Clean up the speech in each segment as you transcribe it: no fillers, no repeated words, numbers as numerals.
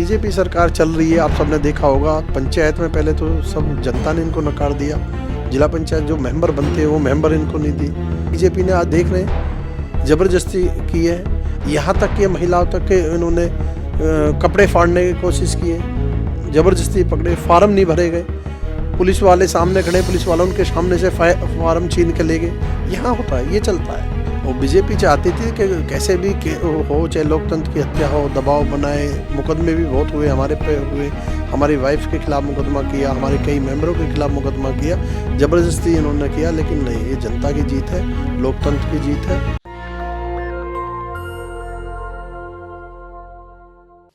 BJP सरकार चल रही है, आप सबने देखा होगा। पंचायत में पहले तो सब जनता ने इनको नकार दिया। जिला पंचायत जो मेंबर बनते हैं वो मेंबर इनको नहीं दी। बीजेपी ने आज देख रहे हैं ज़बरदस्ती की है, यहाँ तक कि महिलाओं तक के इन्होंने कपड़े फाड़ने की कोशिश की है, ज़बरदस्ती पकड़े, फार्म नहीं भरे गए, पुलिस वाले सामने खड़े, पुलिस वालों उनके सामने से फार्म छीन के ले गए। यहाँ होता है, ये चलता है। और बीजेपी चाहती थी कि कैसे भी हो, चाहे लोकतंत्र की हत्या हो, दबाव बनाए, मुकदमे भी बहुत हुए, हमारे पे हुए, हमारी वाइफ के खिलाफ मुकदमा किया, हमारे कई मेंबरों के खिलाफ मुकदमा किया, ज़बरदस्ती इन्होंने किया। लेकिन नहीं, ये जनता की जीत है, लोकतंत्र की जीत है।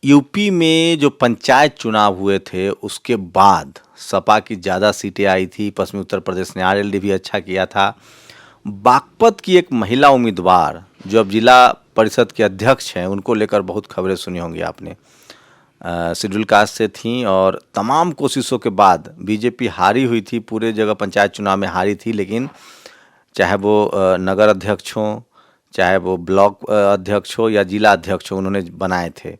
यूपी में जो पंचायत चुनाव हुए थे उसके बाद सपा की ज़्यादा सीटें आई थी। पश्चिमी उत्तर प्रदेश ने आरएलडी भी अच्छा किया था। बागपत की एक महिला उम्मीदवार जो अब जिला परिषद के अध्यक्ष हैं, उनको लेकर बहुत खबरें सुनी होंगी आपने। शेड्यूल कास्ट से थीं और तमाम कोशिशों के बाद बीजेपी हारी हुई थी, पूरे जगह पंचायत चुनाव में हारी थी। लेकिन चाहे वो नगर अध्यक्ष हों, चाहे वो ब्लॉक अध्यक्ष हो या जिला अध्यक्ष हो, उन्होंने बनाए थे।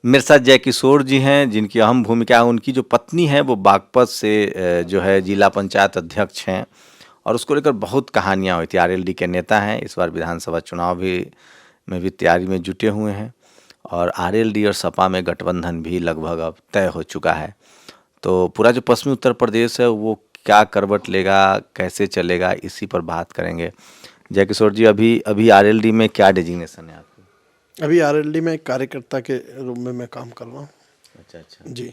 मेरे साथ जय किशोर जी हैं, जिनकी अहम भूमिका है। उनकी जो पत्नी है वो बागपत से जो है जिला पंचायत अध्यक्ष हैं और उसको लेकर बहुत कहानियां हुई थी। आरएलडी के नेता हैं, इस बार विधानसभा चुनाव में भी तैयारी में जुटे हुए हैं और आरएलडी और सपा में गठबंधन भी लगभग अब तय हो चुका है। तो पूरा जो पश्चिमी उत्तर प्रदेश है वो क्या करवट लेगा, कैसे चलेगा, इसी पर बात करेंगे। जय किशोर जी, अभी आरएलडी में क्या डेजिग्नेशन है आपकी? अभी आरएलडी में एक कार्यकर्ता के रूप में मैं काम कर रहा हूँ। अच्छा जी।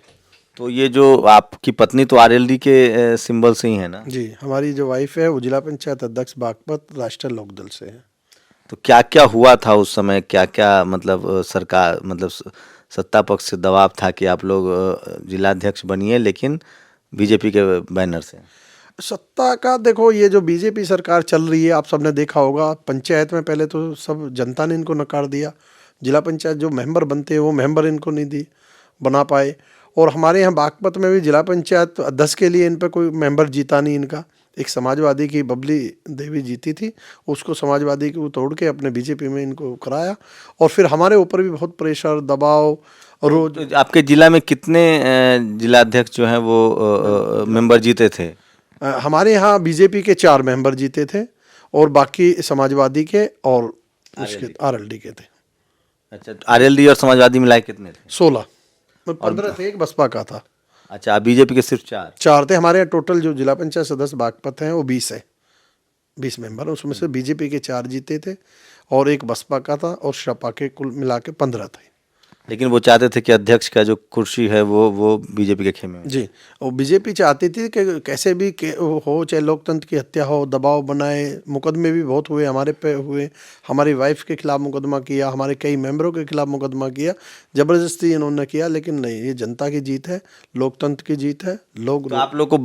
तो ये जो आपकी पत्नी तो आरएलडी के सिंबल से ही है ना? जी, हमारी जो वाइफ है वो जिला पंचायत अध्यक्ष बागपत राष्ट्रीय लोकदल से है। तो क्या क्या हुआ था उस समय, क्या क्या मतलब सरकार, मतलब सत्ता पक्ष से दबाव था कि आप लोग जिलाध्यक्ष बनिए, लेकिन बीजेपी के बैनर से? सत्ता का देखो, ये जो बीजेपी सरकार चल रही है, आप सबने देखा होगा। पंचायत में पहले तो सब जनता ने इनको नकार दिया। जिला पंचायत जो मेंबर बनते हैं वो मेंबर इनको नहीं दी बना पाए। और हमारे यहाँ बागपत में भी जिला पंचायत अध्यक्ष के लिए इन पर कोई मेंबर जीता नहीं इनका। एक समाजवादी की बबली देवी जीती थी, उसको समाजवादी को तोड़ के अपने बीजेपी में इनको कराया। और फिर हमारे ऊपर भी बहुत प्रेशर, दबाव रोज। तो आपके जिला में कितने जिलाध्यक्ष जो हैं वो मेंबर जीते थे? हमारे यहाँ बीजेपी के 4 मेंबर जीते थे और बाकी समाजवादी के और उसके आरएलडी के थे। अच्छा, आरएलडी और समाजवादी मिलाए कितने थे? 16 और 15 थे, एक बसपा का था। अच्छा, बीजेपी के सिर्फ 4 थे। हमारे यहाँ टोटल जो जिला पंचायत सदस्य बागपत हैं वो 20 है, 20 मेंबर। उसमें से बीजेपी के 4 जीते थे और एक बसपा का था और सपा के कुल मिला के 15 थे। लेकिन वो चाहते थे कि अध्यक्ष का जो कुर्सी है वो बीजेपी के खेमे में। जी, और बीजेपी चाहती थी कि कैसे भी हो, चाहे लोकतंत्र की हत्या हो, दबाव बनाए, मुकदमे भी बहुत हुए, हमारे पे हुए, हमारी वाइफ के खिलाफ मुकदमा किया, हमारे कई मेंबरों के खिलाफ मुकदमा किया, ज़बरदस्ती इन्होंने किया। लेकिन नहीं, ये जनता की जीत है, लोकतंत्र की जीत है। लोग तो आप लोग को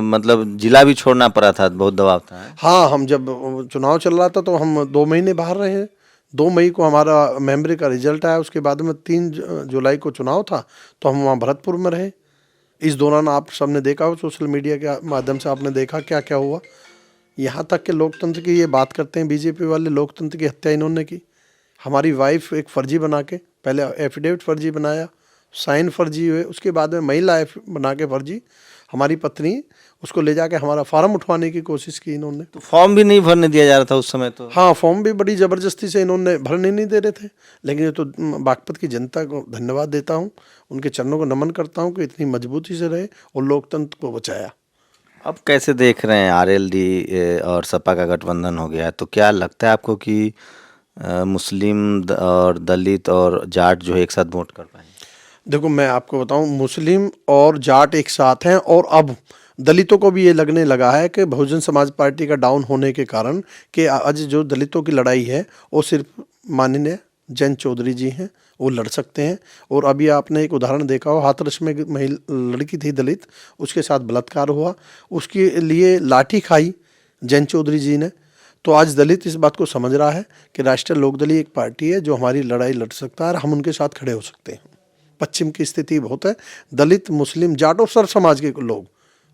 मतलब जिला भी छोड़ना पड़ा था, बहुत दबाव था? हाँ, हम जब चुनाव चल रहा था तो हम 2 महीने बाहर रहे हैं। 2 मई को हमारा मेंबरी का रिजल्ट आया, उसके बाद में 3 जुलाई को चुनाव था, तो हम वहाँ भरतपुर में रहे। इस दौरान आप सबने देखा हो, सोशल मीडिया के माध्यम से आपने देखा क्या क्या हुआ। यहाँ तक कि लोकतंत्र की ये बात करते हैं बीजेपी वाले, लोकतंत्र की हत्या इन्होंने की। हमारी वाइफ एक फर्जी बना के, पहले एफिडेविट फर्जी बनाया, साइन फर्जी हुए, उसके बाद में महिला बना के फर्जी, हमारी पत्नी उसको ले जाके हमारा फार्म उठवाने की कोशिश की इन्होंने। तो फॉर्म भी नहीं भरने दिया जा रहा था उस समय तो? हाँ, फॉर्म भी बड़ी ज़बरदस्ती से इन्होंने भरने नहीं दे रहे थे। लेकिन ये तो बागपत की जनता को धन्यवाद देता हूँ, उनके चरणों को नमन करता हूँ कि इतनी मजबूती से रहे और लोकतंत्र को बचाया। अब कैसे देख रहे हैं, आरएलडी और सपा का गठबंधन हो गया है, तो क्या लगता है आपको कि मुस्लिम और दलित और जाट जो है एक साथ वोट कर पाएंगे? देखो, मैं आपको बताऊं, मुस्लिम और जाट एक साथ हैं और अब दलितों को भी ये लगने लगा है कि बहुजन समाज पार्टी का डाउन होने के कारण कि आज जो दलितों की लड़ाई है वो सिर्फ माननीय जयंत चौधरी जी हैं, वो लड़ सकते हैं। और अभी आपने एक उदाहरण देखा हो, हाथरस में एक लड़की थी दलित, उसके साथ बलात्कार हुआ, उसके लिए लाठी खाई जयंत चौधरी जी ने। तो आज दलित इस बात को समझ रहा है कि राष्ट्रीय लोकदलीय एक पार्टी है जो हमारी लड़ाई लड़ सकता है और हम उनके साथ खड़े हो सकते हैं। पश्चिम की स्थिति बहुत है, दलित, मुस्लिम, जाट और सर्व समाज के लोग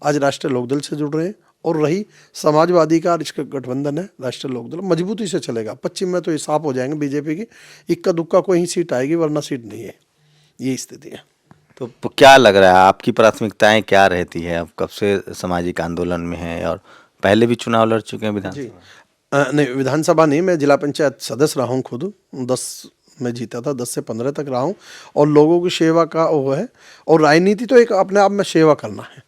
आज राष्ट्रीय लोकदल से जुड़ रहे हैं। और रही समाजवादी का इसका गठबंधन है, राष्ट्रीय लोकदल मजबूती से चलेगा। पश्चिम में तो ये साफ हो जाएंगे बीजेपी की, इक्का दुक्का कोई सीट आएगी, वरना सीट नहीं है। ये स्थिति है। तो क्या लग रहा है आपकी प्राथमिकताएं क्या रहती है? आप कब से सामाजिक आंदोलन में हैं और पहले भी चुनाव लड़ चुके हैं विधानसभा? नहीं, विधानसभा नहीं, मैं जिला पंचायत सदस्य रहा हूँ खुद, 10 में जीता था, 10 से 15 तक रहा हूँ। और लोगों की सेवा का वो है, और राजनीति तो एक अपने आप में सेवा करना है।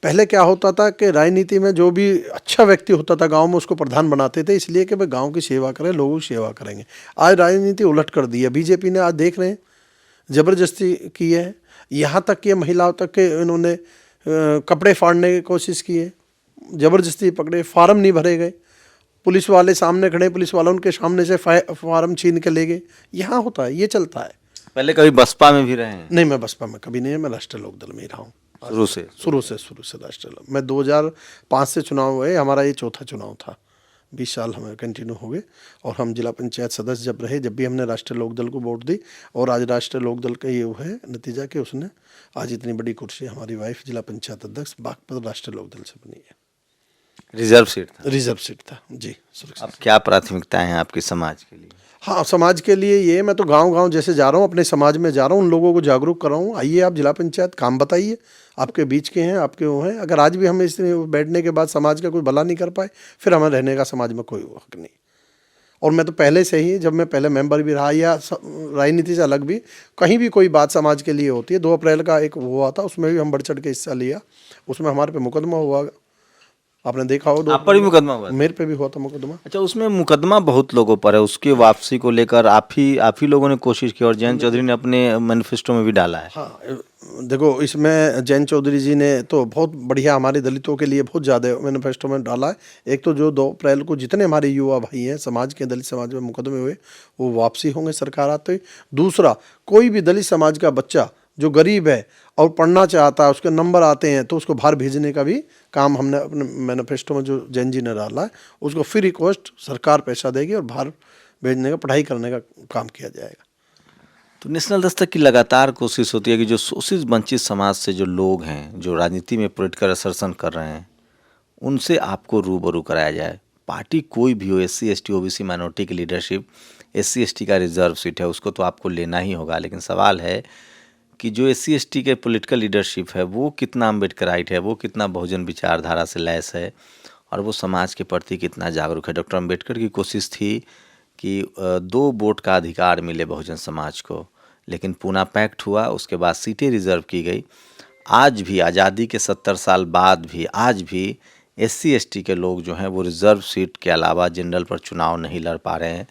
पहले क्या होता था कि राजनीति में जो भी अच्छा व्यक्ति होता था गांव में उसको प्रधान बनाते थे, इसलिए कि भाई गांव की सेवा करें, लोगों की सेवा करेंगे। आज राजनीति उलट कर दी है। बीजेपी ने आज देख रहे हैं ज़बरदस्ती की है, यहाँ तक कि महिलाओं तक के इन्होंने कपड़े फाड़ने की कोशिश की है, ज़बरदस्ती पकड़े, फार्म नहीं भरे गए, पुलिस वाले सामने खड़े, पुलिस वालों उनके सामने से फार्म छीन के ले गए। यहाँ होता है, ये चलता है। पहले कभी बसपा में भी रहे हैं? नहीं, मैं बसपा में कभी नहीं है, मैं राष्ट्रीय लोकदल में ही रहा हूँ शुरू से राष्ट्रीय लोक। मैं 2005 से चुनाव हुए, हमारा ये चौथा चुनाव था। 20 साल हमें कंटिन्यू हो गए। और हम जिला पंचायत सदस्य जब रहे, जब भी हमने राष्ट्रीय लोकदल को वोट दी, और आज राष्ट्रीय लोकदल का ये है नतीजा कि उसने आज इतनी बड़ी कुर्सी, हमारी वाइफ जिला पंचायत अध्यक्ष बागपत राष्ट्रीय लोकदल से बनी है। रिजर्व सीट था जी। सुरक्षा। अब क्या प्राथमिकताएं हैं आपके समाज के लिए? हाँ, समाज के लिए ये, मैं तो गांव-गांव जैसे जा रहा हूँ, अपने समाज में जा रहा हूँ, उन लोगों को जागरूक कर रहा हूँ। आइए आप जिला पंचायत काम बताइए, आपके बीच के हैं, आपके वो हैं। अगर आज भी हम इस बैठने के बाद समाज का कोई भला नहीं कर पाए, फिर हमें रहने का समाज में कोई हक नहीं। और मैं तो पहले से ही, जब मैं पहले मेंबर भी रहा या राजनीति से अलग भी, कहीं भी कोई बात समाज के लिए होती है। 2 अप्रैल का एक हुआ था, उसमें भी हम बढ़ चढ़ के हिस्सा लिया। उसमें हमारे पे मुकदमा हुआ, आपने देखा हो। आप पर भी मुकदमा हुआ? मेरे पे भी हुआ था मुकदमा। अच्छा, उसमें मुकदमा बहुत लोगों पर है, उसकी वापसी को लेकर आप ही लोगों ने कोशिश की और जयंत चौधरी ने अपने मैनिफेस्टो में भी डाला है। हाँ, देखो, इसमें जयंत चौधरी जी ने तो बहुत बढ़िया हमारे दलितों के लिए बहुत ज़्यादा मैनिफेस्टो में डाला है। एक तो जो 2 अप्रैल को जितने हमारे युवा भाई हैं समाज के, दलित समाज में मुकदमे हुए, वो वापसी होंगे सरकार आते ही। दूसरा, कोई भी दलित समाज का बच्चा जो गरीब है और पढ़ना चाहता है, उसके नंबर आते हैं, तो उसको बाहर भेजने का भी काम हमने अपने मैनिफेस्टो में जो जैन जी ने डाला है, उसको फ्री कॉस्ट सरकार पैसा देगी और बाहर भेजने का, पढ़ाई करने का काम किया जाएगा। तो नेशनल दस्तक की लगातार कोशिश होती है कि जो शोषित वंचित समाज से जो लोग हैं, जो राजनीति में पॉलिटिकल असर्शन कर रहे हैं, उनसे आपको रूबरू कराया जाए। पार्टी कोई भी हो, SC ST OBC माइनॉरिटी की लीडरशिप, SC ST का रिजर्व सीट है, उसको तो आपको लेना ही होगा। लेकिन सवाल है कि जो SC ST के पॉलिटिकल लीडरशिप है, वो कितना अम्बेडकराइट है, वो कितना बहुजन विचारधारा से लैस है, और वो समाज के प्रति कितना जागरूक है। डॉक्टर अम्बेडकर की कोशिश थी कि 2 वोट का अधिकार मिले बहुजन समाज को, लेकिन पूना पैक्ट हुआ, उसके बाद सीटें रिजर्व की गई। आज भी आज़ादी के 70 साल बाद भी आज भी SC ST के लोग जो हैं वो रिजर्व सीट के अलावा जनरल पर चुनाव नहीं लड़ पा रहे हैं।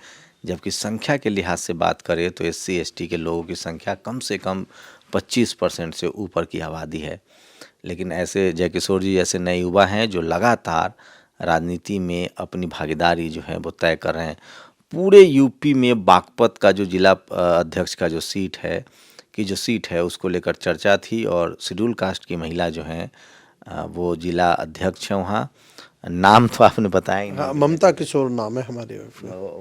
जबकि संख्या के लिहाज से बात करें तो SC ST के लोगों की संख्या कम से कम 25% से ऊपर की आबादी है। लेकिन ऐसे जयकिशोर जी ऐसे नए युवा हैं जो लगातार राजनीति में अपनी भागीदारी जो है वो तय कर रहे हैं। पूरे यूपी में बागपत का जो जिला अध्यक्ष का जो सीट है उसको लेकर चर्चा थी, और शेड्यूल कास्ट की महिला जो हैं वो जिला अध्यक्ष है वहाँ। नाम तो आपने बताया ही नहीं। हाँ, ममता किशोर नाम है हमारे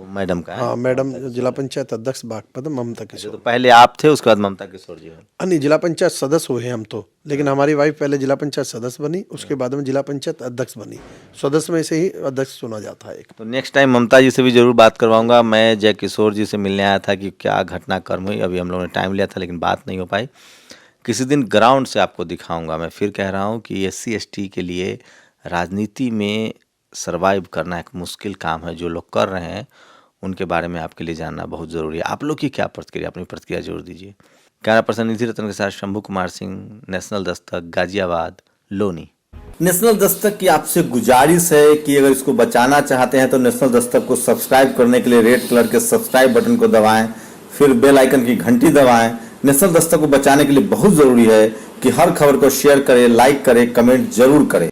मैडम का। हाँ, मैडम जिला पंचायत अध्यक्ष बागपत ममता किशोर। तो पहले आप थे, उसके बाद ममता किशोर जी हो? नहीं, जिला पंचायत सदस्य हुए हम तो, लेकिन हमारी वाइफ पहले जिला पंचायत सदस्य बनी, उसके बाद में जिला पंचायत अध्यक्ष बनी। सदस्य में से ही अध्यक्ष चुना जाता है एक। तो नेक्स्ट टाइम ममता जी से भी जरूर बात करवाऊंगा। मैं जयकिशोर जी से मिलने आया था कि क्या घटनाक्रम हुई, अभी हम लोगों ने टाइम लिया था लेकिन बात नहीं हो पाई। किसी दिन ग्राउंड से आपको दिखाऊंगा। मैं फिर कह रहा हूँ कि SC ST के लिए राजनीति में सर्वाइव करना एक मुश्किल काम है। जो लोग कर रहे हैं उनके बारे में आपके लिए जानना बहुत ज़रूरी है। आप लोग की क्या प्रतिक्रिया, अपनी प्रतिक्रिया जरूर दीजिए। कैमरा पर्सन निधि रतन के साथ शंभू कुमार सिंह, नेशनल दस्तक, गाजियाबाद, लोनी। नेशनल दस्तक की आपसे गुजारिश है कि अगर इसको बचाना चाहते हैं तो नेशनल दस्तक को सब्सक्राइब करने के लिए रेड कलर के सब्सक्राइब बटन को दबाएं, फिर बेल आइकन की घंटी दबाएं। नेशनल दस्तक को बचाने के लिए बहुत ज़रूरी है कि हर खबर को शेयर करें, लाइक करें, कमेंट जरूर करें।